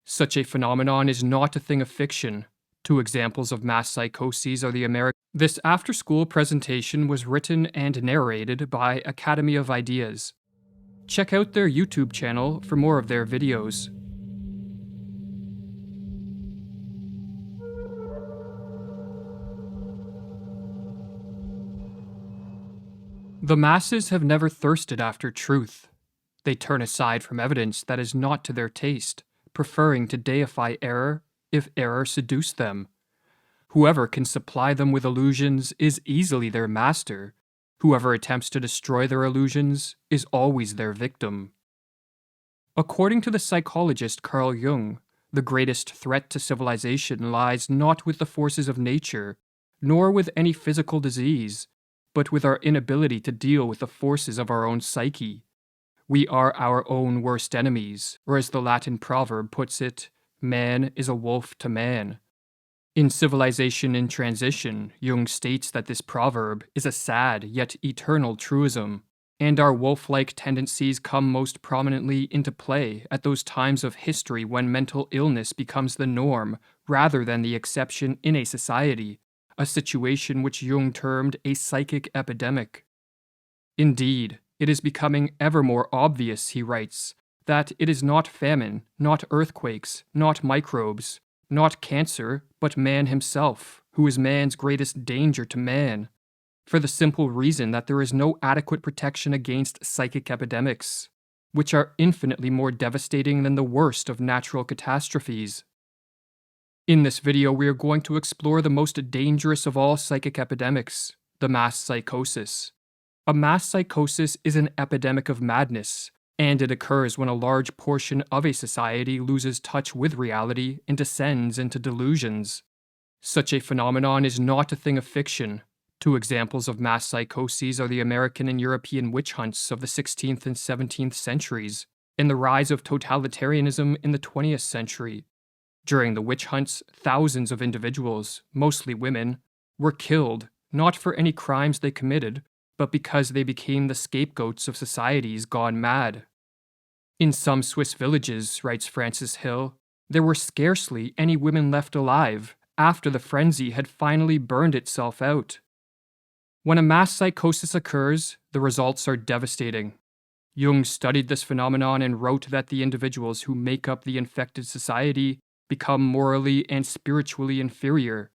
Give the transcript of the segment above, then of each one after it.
Such a phenomenon is not a thing of fiction. Two examples of mass psychoses are the American. This after-school presentation was written and narrated by Academy of Ideas. Check out their YouTube channel for more of their videos. The masses have never thirsted after truth. They turn aside from evidence that is not to their taste, preferring to deify error if error seduced them. Whoever can supply them with illusions is easily their master. Whoever attempts to destroy their illusions is always their victim. According to the psychologist Carl Jung, the greatest threat to civilization lies not with the forces of nature, nor with any physical disease, but with our inability to deal with the forces of our own psyche. We are our own worst enemies, or as the Latin proverb puts it, man is a wolf to man. In Civilization in Transition, Jung states that this proverb is a sad yet eternal truism, and our wolf-like tendencies come most prominently into play at those times of history when mental illness becomes the norm rather than the exception in a society, a situation which Jung termed a psychic epidemic. Indeed, it is becoming ever more obvious, he writes, that it is not famine, not earthquakes, not microbes, not cancer, but man himself, who is man's greatest danger to man, for the simple reason that there is no adequate protection against psychic epidemics, which are infinitely more devastating than the worst of natural catastrophes. In this video, we are going to explore the most dangerous of all psychic epidemics, the mass psychosis. A mass psychosis is an epidemic of madness, and it occurs when a large portion of a society loses touch with reality and descends into delusions. Such a phenomenon is not a thing of fiction. Two examples of mass psychoses are the American and European witch hunts of the 16th and 17th centuries, and the rise of totalitarianism in the 20th century. During the witch hunts, thousands of individuals, mostly women, were killed, not for any crimes they committed, but because they became the scapegoats of societies gone mad. In some Swiss villages, writes Francis Hill, there were scarcely any women left alive after the frenzy had finally burned itself out. When a mass psychosis occurs, the results are devastating. Jung studied this phenomenon and wrote that the individuals who make up the infected society become morally and spiritually inferior.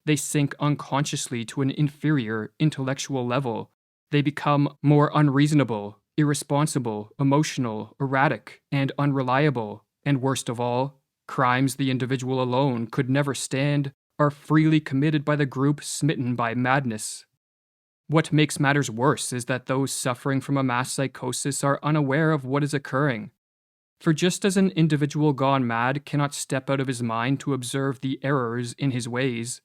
They sink unconsciously to an inferior intellectual level. They become more unreasonable, irresponsible, emotional, erratic, and unreliable, and worst of all, crimes the individual alone could never stand are freely committed by the group smitten by madness. What makes matters worse is that those suffering from a mass psychosis are unaware of what is occurring. For just as an individual gone mad cannot step out of his mind to observe the errors in his ways,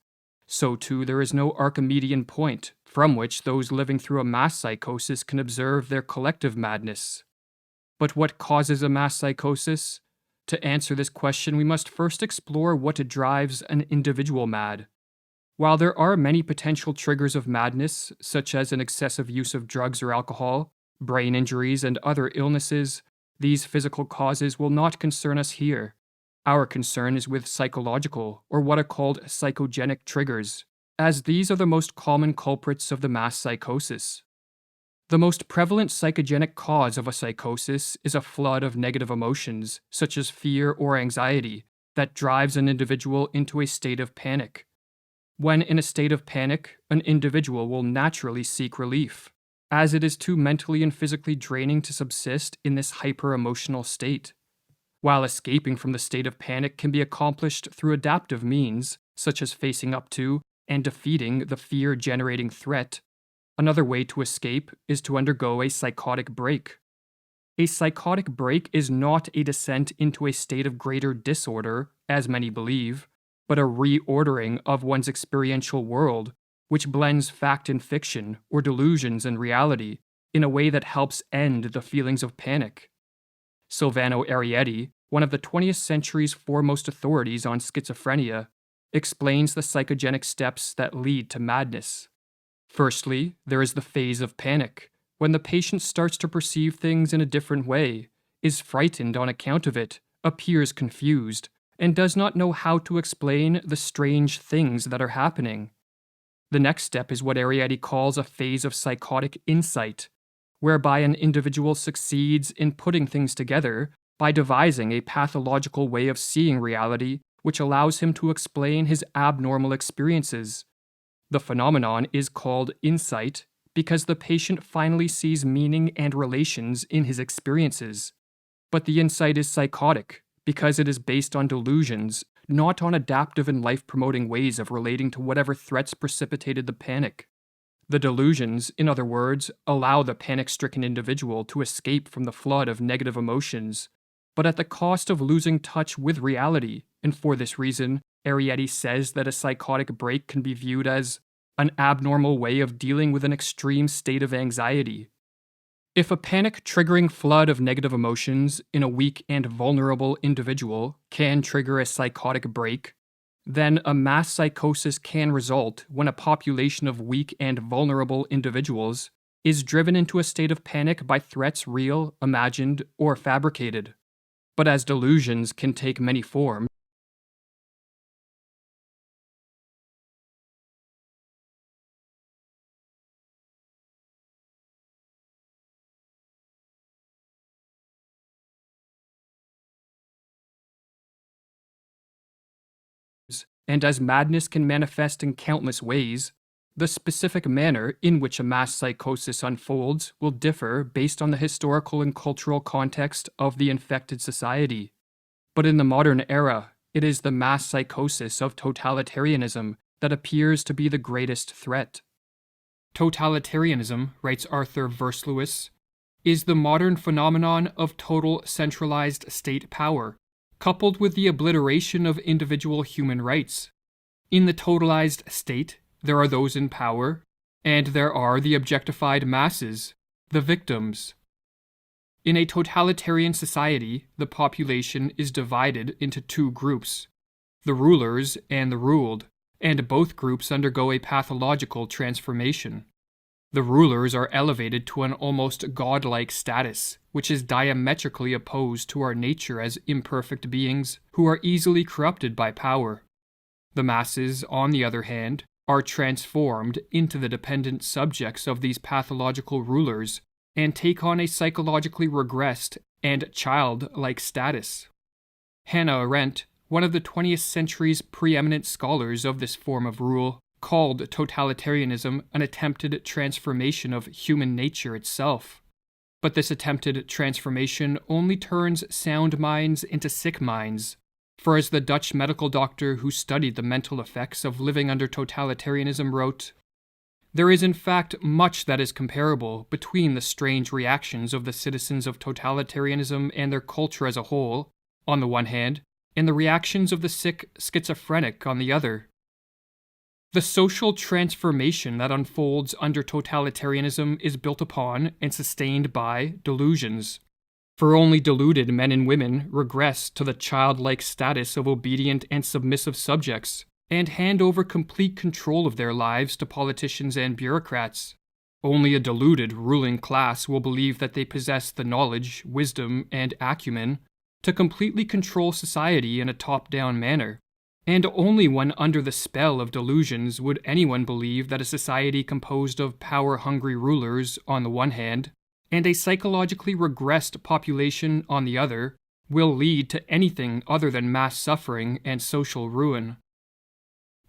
so too there is no Archimedean point from which those living through a mass psychosis can observe their collective madness. But what causes a mass psychosis? To answer this question, we must first explore what drives an individual mad. While there are many potential triggers of madness, such as an excessive use of drugs or alcohol, brain injuries, and other illnesses, these physical causes will not concern us here. Our concern is with psychological, or what are called psychogenic triggers, as these are the most common culprits of the mass psychosis. The most prevalent psychogenic cause of a psychosis is a flood of negative emotions, such as fear or anxiety, that drives an individual into a state of panic. When in a state of panic, an individual will naturally seek relief, as it is too mentally and physically draining to subsist in this hyper-emotional state. While escaping from the state of panic can be accomplished through adaptive means, such as facing up to and defeating the fear-generating threat, another way to escape is to undergo a psychotic break. A psychotic break is not a descent into a state of greater disorder, as many believe, but a reordering of one's experiential world, which blends fact and fiction, or delusions and reality, in a way that helps end the feelings of panic. Silvano Arietti, one of the 20th century's foremost authorities on schizophrenia, explains the psychogenic steps that lead to madness. Firstly, there is the phase of panic, when the patient starts to perceive things in a different way, is frightened on account of it, appears confused, and does not know how to explain the strange things that are happening. The next step is what Arrietty calls a phase of psychotic insight, whereby an individual succeeds in putting things together by devising a pathological way of seeing reality which allows him to explain his abnormal experiences. The phenomenon is called insight because the patient finally sees meaning and relations in his experiences. But the insight is psychotic because it is based on delusions, not on adaptive and life-promoting ways of relating to whatever threats precipitated the panic. The delusions, in other words, allow the panic-stricken individual to escape from the flood of negative emotions, but at the cost of losing touch with reality, and for this reason, Arrietty says that a psychotic break can be viewed as an abnormal way of dealing with an extreme state of anxiety. If a panic-triggering flood of negative emotions in a weak and vulnerable individual can trigger a psychotic break, then a mass psychosis can result when a population of weak and vulnerable individuals is driven into a state of panic by threats real, imagined, or fabricated. But as delusions can take many forms, and as madness can manifest in countless ways, the specific manner in which a mass psychosis unfolds will differ based on the historical and cultural context of the infected society. But in the modern era, it is the mass psychosis of totalitarianism that appears to be the greatest threat. Totalitarianism, writes Arthur Versluis, is the modern phenomenon of total centralized state power, coupled with the obliteration of individual human rights. In the totalized state, there are those in power, and there are the objectified masses, the victims. In a totalitarian society, the population is divided into two groups, the rulers and the ruled, and both groups undergo a pathological transformation. The rulers are elevated to an almost godlike status, which is diametrically opposed to our nature as imperfect beings who are easily corrupted by power. The masses, on the other hand, are transformed into the dependent subjects of these pathological rulers and take on a psychologically regressed and childlike status. Hannah Arendt, one of the 20th century's preeminent scholars of this form of rule, called totalitarianism an attempted transformation of human nature itself. But this attempted transformation only turns sound minds into sick minds, for as the Dutch medical doctor who studied the mental effects of living under totalitarianism wrote, "There is in fact much that is comparable between the strange reactions of the citizens of totalitarianism and their culture as a whole, on the one hand, and the reactions of the sick schizophrenic on the other. The social transformation that unfolds under totalitarianism is built upon and sustained by delusions. For only deluded men and women regress to the childlike status of obedient and submissive subjects, and hand over complete control of their lives to politicians and bureaucrats. Only a deluded ruling class will believe that they possess the knowledge, wisdom, and acumen to completely control society in a top-down manner. And only when under the spell of delusions would anyone believe that a society composed of power-hungry rulers on the one hand, and a psychologically regressed population on the other, will lead to anything other than mass suffering and social ruin.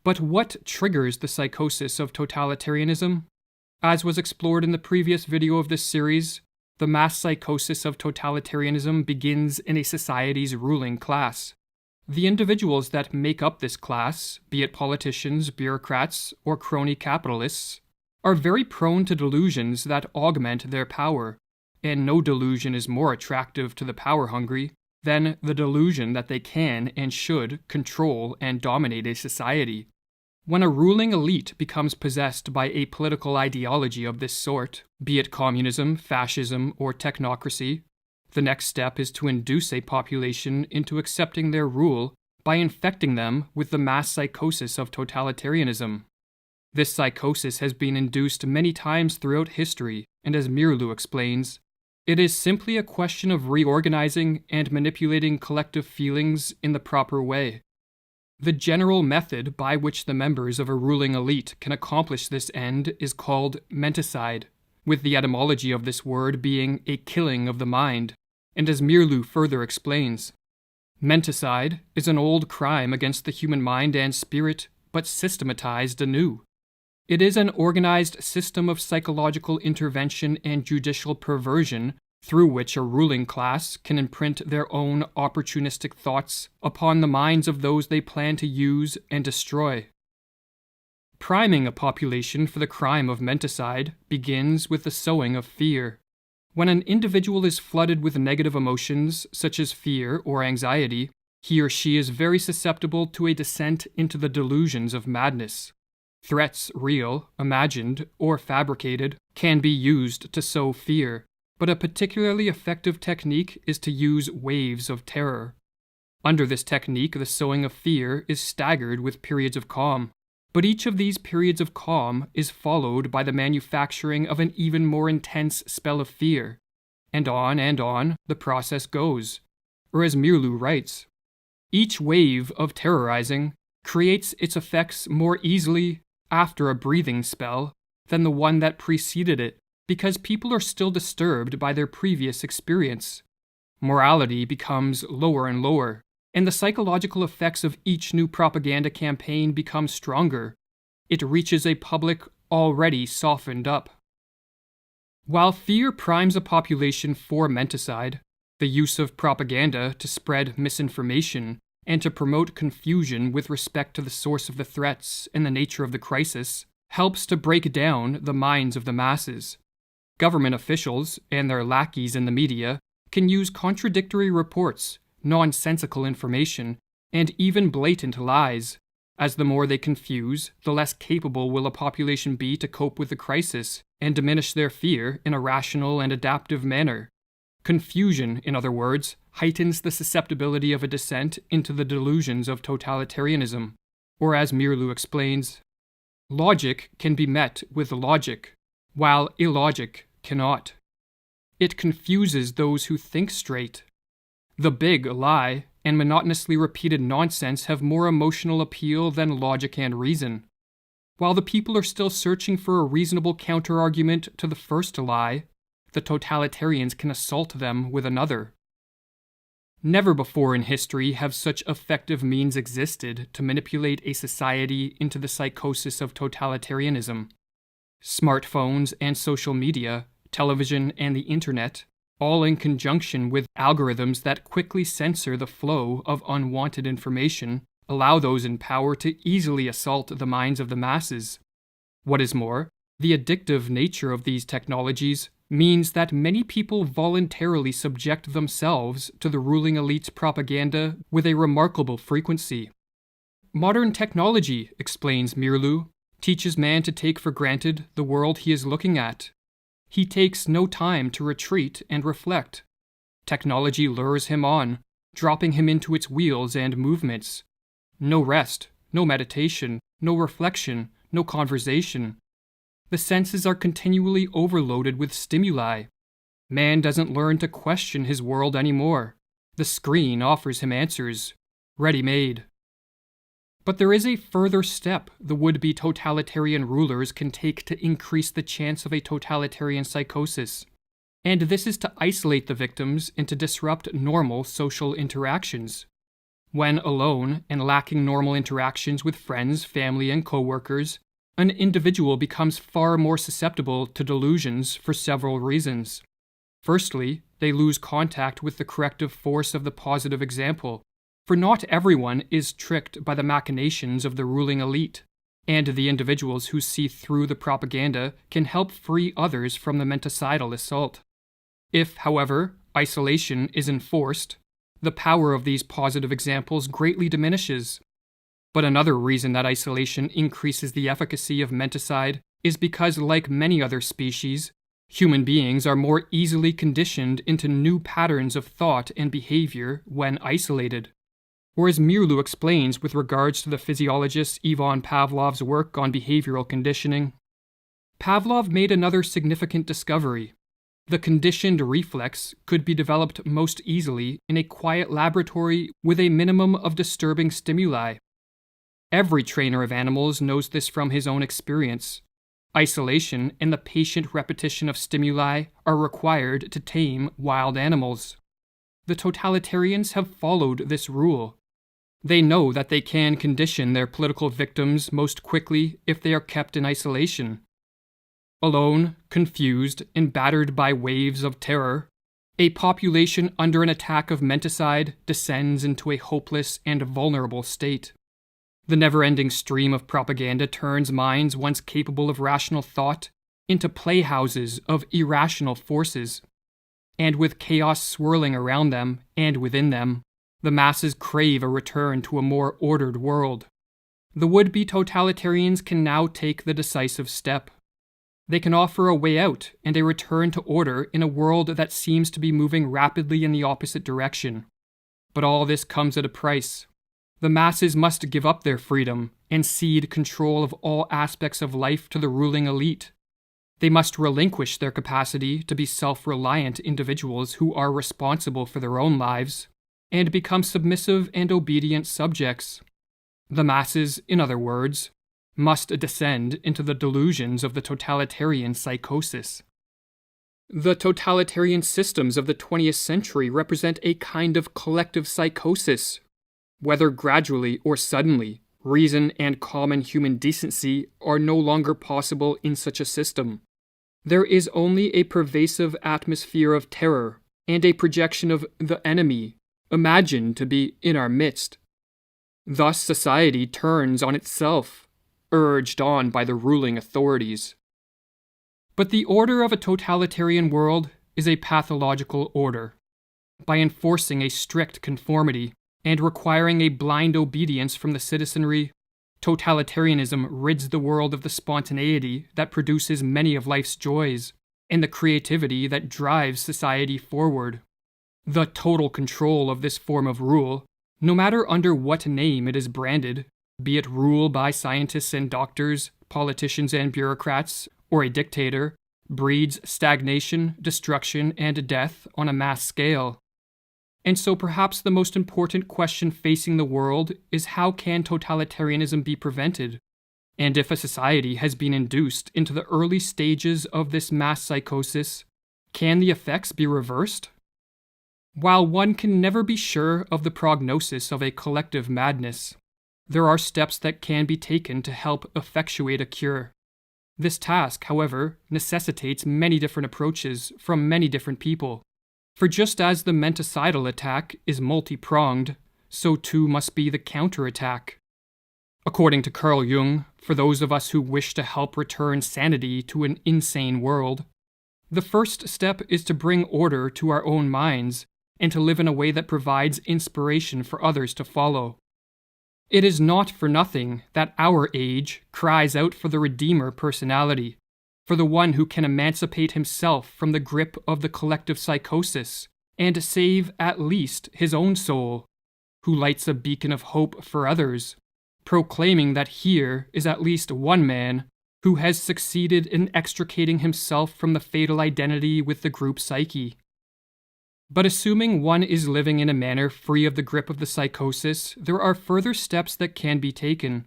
But what triggers the psychosis of totalitarianism? As was explored in the previous video of this series, the mass psychosis of totalitarianism begins in a society's ruling class. The individuals that make up this class, be it politicians, bureaucrats, or crony capitalists, are very prone to delusions that augment their power, and no delusion is more attractive to the power-hungry than the delusion that they can and should control and dominate a society. When a ruling elite becomes possessed by a political ideology of this sort, be it communism, fascism, or technocracy, the next step is to induce a population into accepting their rule by infecting them with the mass psychosis of totalitarianism. This psychosis has been induced many times throughout history, and as Mirlu explains, It is simply a question of reorganizing and manipulating collective feelings in the proper way. The general method by which the members of a ruling elite can accomplish this end is called menticide, with the etymology of this word being a killing of the mind, and as Mirlu further explains, menticide is an old crime against the human mind and spirit, but systematized anew. It is an organized system of psychological intervention and judicial perversion through which a ruling class can imprint their own opportunistic thoughts upon the minds of those they plan to use and destroy. Priming a population for the crime of menticide begins with the sowing of fear. When an individual is flooded with negative emotions, such as fear or anxiety, he or she is very susceptible to a descent into the delusions of madness. Threats, real, imagined, or fabricated, can be used to sow fear, but a particularly effective technique is to use waves of terror. Under this technique, the sowing of fear is staggered with periods of calm, but each of these periods of calm is followed by the manufacturing of an even more intense spell of fear, and on the process goes. Or as Mirlu writes, each wave of terrorizing creates its effects more easily after a breathing spell than the one that preceded it, because people are still disturbed by their previous experience. Morality becomes lower and lower, and the psychological effects of each new propaganda campaign become stronger. It reaches a public already softened up. While fear primes a population for menticide, the use of propaganda to spread misinformation and to promote confusion with respect to the source of the threats and the nature of the crisis helps to break down the minds of the masses. Government officials and their lackeys in the media can use contradictory reports, nonsensical information, and even blatant lies, as the more they confuse, the less capable will a population be to cope with the crisis and diminish their fear in a rational and adaptive manner. Confusion, in other words, heightens the susceptibility of a descent into the delusions of totalitarianism. Or as Mirlu explains, logic can be met with logic, while illogic cannot. It confuses those who think straight. The big lie and monotonously repeated nonsense have more emotional appeal than logic and reason. While the people are still searching for a reasonable counterargument to the first lie, the totalitarians can assault them with another. Never before in history have such effective means existed to manipulate a society into the psychosis of totalitarianism. Smartphones and social media, television and the internet, all in conjunction with algorithms that quickly censor the flow of unwanted information, allow those in power to easily assault the minds of the masses. What is more, the addictive nature of these technologies means that many people voluntarily subject themselves to the ruling elite's propaganda with a remarkable frequency. Modern technology, explains Mirlu, teaches man to take for granted the world he is looking at. He takes no time to retreat and reflect. Technology lures him on, dropping him into its wheels and movements. No rest, no meditation, no reflection, no conversation. The senses are continually overloaded with stimuli. Man doesn't learn to question his world anymore. The screen offers him answers, ready-made. But there is a further step the would-be totalitarian rulers can take to increase the chance of a totalitarian psychosis, and this is to isolate the victims and to disrupt normal social interactions. When alone and lacking normal interactions with friends, family, and co-workers, an individual becomes far more susceptible to delusions for several reasons. Firstly, they lose contact with the corrective force of the positive example, for not everyone is tricked by the machinations of the ruling elite, and the individuals who see through the propaganda can help free others from the menticidal assault. If, however, isolation is enforced, the power of these positive examples greatly diminishes. But another reason that isolation increases the efficacy of menticide is because, like many other species, human beings are more easily conditioned into new patterns of thought and behavior when isolated. Or as Mirlu explains with regards to the physiologist Ivan Pavlov's work on behavioral conditioning, Pavlov made another significant discovery. The conditioned reflex could be developed most easily in a quiet laboratory with a minimum of disturbing stimuli. Every trainer of animals knows this from his own experience. Isolation and the patient repetition of stimuli are required to tame wild animals. The totalitarians have followed this rule. They know that they can condition their political victims most quickly if they are kept in isolation. Alone, confused, and battered by waves of terror, a population under an attack of menticide descends into a hopeless and vulnerable state. The never-ending stream of propaganda turns minds once capable of rational thought into playhouses of irrational forces. And with chaos swirling around them and within them, the masses crave a return to a more ordered world. The would-be totalitarians can now take the decisive step. They can offer a way out and a return to order in a world that seems to be moving rapidly in the opposite direction. But all this comes at a price. The masses must give up their freedom and cede control of all aspects of life to the ruling elite. They must relinquish their capacity to be self-reliant individuals who are responsible for their own lives, and become submissive and obedient subjects. The masses, in other words, must descend into the delusions of the totalitarian psychosis. The totalitarian systems of the 20th century represent a kind of collective psychosis. Whether gradually or suddenly, reason and common human decency are no longer possible in such a system. There is only a pervasive atmosphere of terror and a projection of the enemy, imagined to be in our midst. Thus society turns on itself, urged on by the ruling authorities. But the order of a totalitarian world is a pathological order. By enforcing a strict conformity and requiring a blind obedience from the citizenry, totalitarianism rids the world of the spontaneity that produces many of life's joys, and the creativity that drives society forward. The total control of this form of rule, no matter under what name it is branded, be it rule by scientists and doctors, politicians and bureaucrats, or a dictator, breeds stagnation, destruction, and death on a mass scale. And so perhaps the most important question facing the world is how can totalitarianism be prevented? And if a society has been induced into the early stages of this mass psychosis, can the effects be reversed? While one can never be sure of the prognosis of a collective madness, there are steps that can be taken to help effectuate a cure. This task, however, necessitates many different approaches from many different people. For just as the menticidal attack is multi-pronged, so too must be the counterattack. According to Carl Jung, for those of us who wish to help return sanity to an insane world, the first step is to bring order to our own minds and to live in a way that provides inspiration for others to follow. It is not for nothing that our age cries out for the Redeemer personality, for the one who can emancipate himself from the grip of the collective psychosis and save at least his own soul, who lights a beacon of hope for others, proclaiming that here is at least one man who has succeeded in extricating himself from the fatal identity with the group psyche. But assuming one is living in a manner free of the grip of the psychosis, there are further steps that can be taken.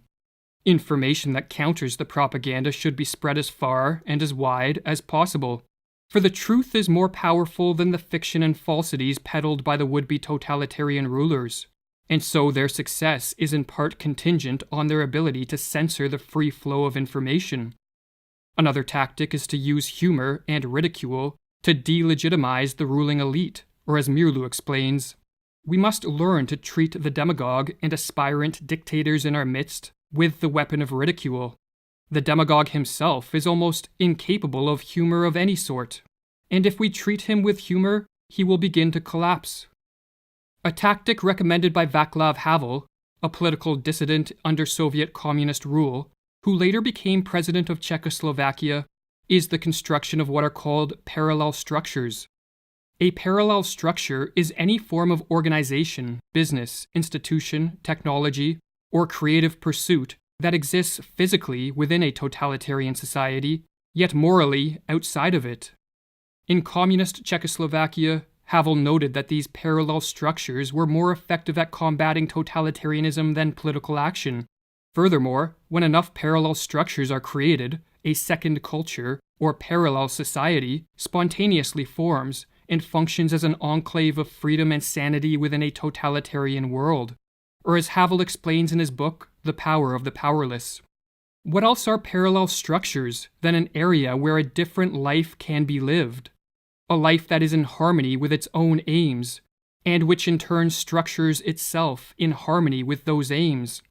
Information that counters the propaganda should be spread as far and as wide as possible, for the truth is more powerful than the fiction and falsities peddled by the would-be totalitarian rulers, and so their success is in part contingent on their ability to censor the free flow of information. Another tactic is to use humor and ridicule to delegitimize the ruling elite, or as Mirlu explains, we must learn to treat the demagogue and aspirant dictators in our midst with the weapon of ridicule. The demagogue himself is almost incapable of humor of any sort, and if we treat him with humor, he will begin to collapse. A tactic recommended by Václav Havel, a political dissident under Soviet communist rule, who later became president of Czechoslovakia, is the construction of what are called parallel structures. A parallel structure is any form of organization, business, institution, technology, or creative pursuit that exists physically within a totalitarian society, yet morally outside of it. In communist Czechoslovakia, Havel noted that these parallel structures were more effective at combating totalitarianism than political action. Furthermore, when enough parallel structures are created, a second culture, or parallel society, spontaneously forms and functions as an enclave of freedom and sanity within a totalitarian world. Or as Havel explains in his book, The Power of the Powerless. What else are parallel structures than an area where a different life can be lived? A life that is in harmony with its own aims, and which in turn structures itself in harmony with those aims.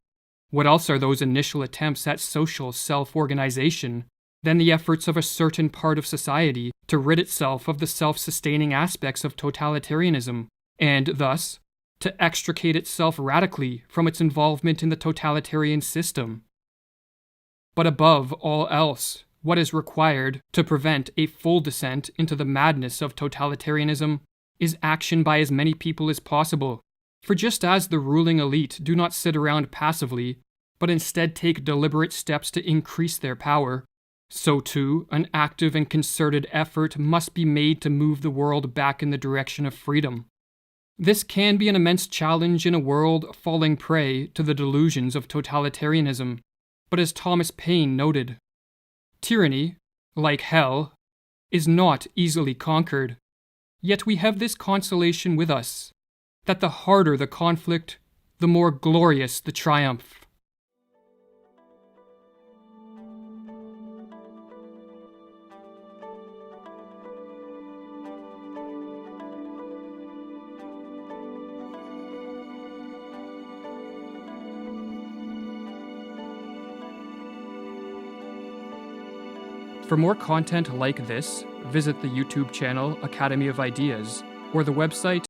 What else are those initial attempts at social self-organization than the efforts of a certain part of society to rid itself of the self-sustaining aspects of totalitarianism, and thus, to extricate itself radically from its involvement in the totalitarian system? But above all else, what is required to prevent a full descent into the madness of totalitarianism is action by as many people as possible. For just as the ruling elite do not sit around passively, but instead take deliberate steps to increase their power, so too an active and concerted effort must be made to move the world back in the direction of freedom. This can be an immense challenge in a world falling prey to the delusions of totalitarianism, but as Thomas Paine noted, tyranny, like hell, is not easily conquered. Yet we have this consolation with us, that the harder the conflict, the more glorious the triumph. For more content like this, visit the YouTube channel Academy of Ideas or the website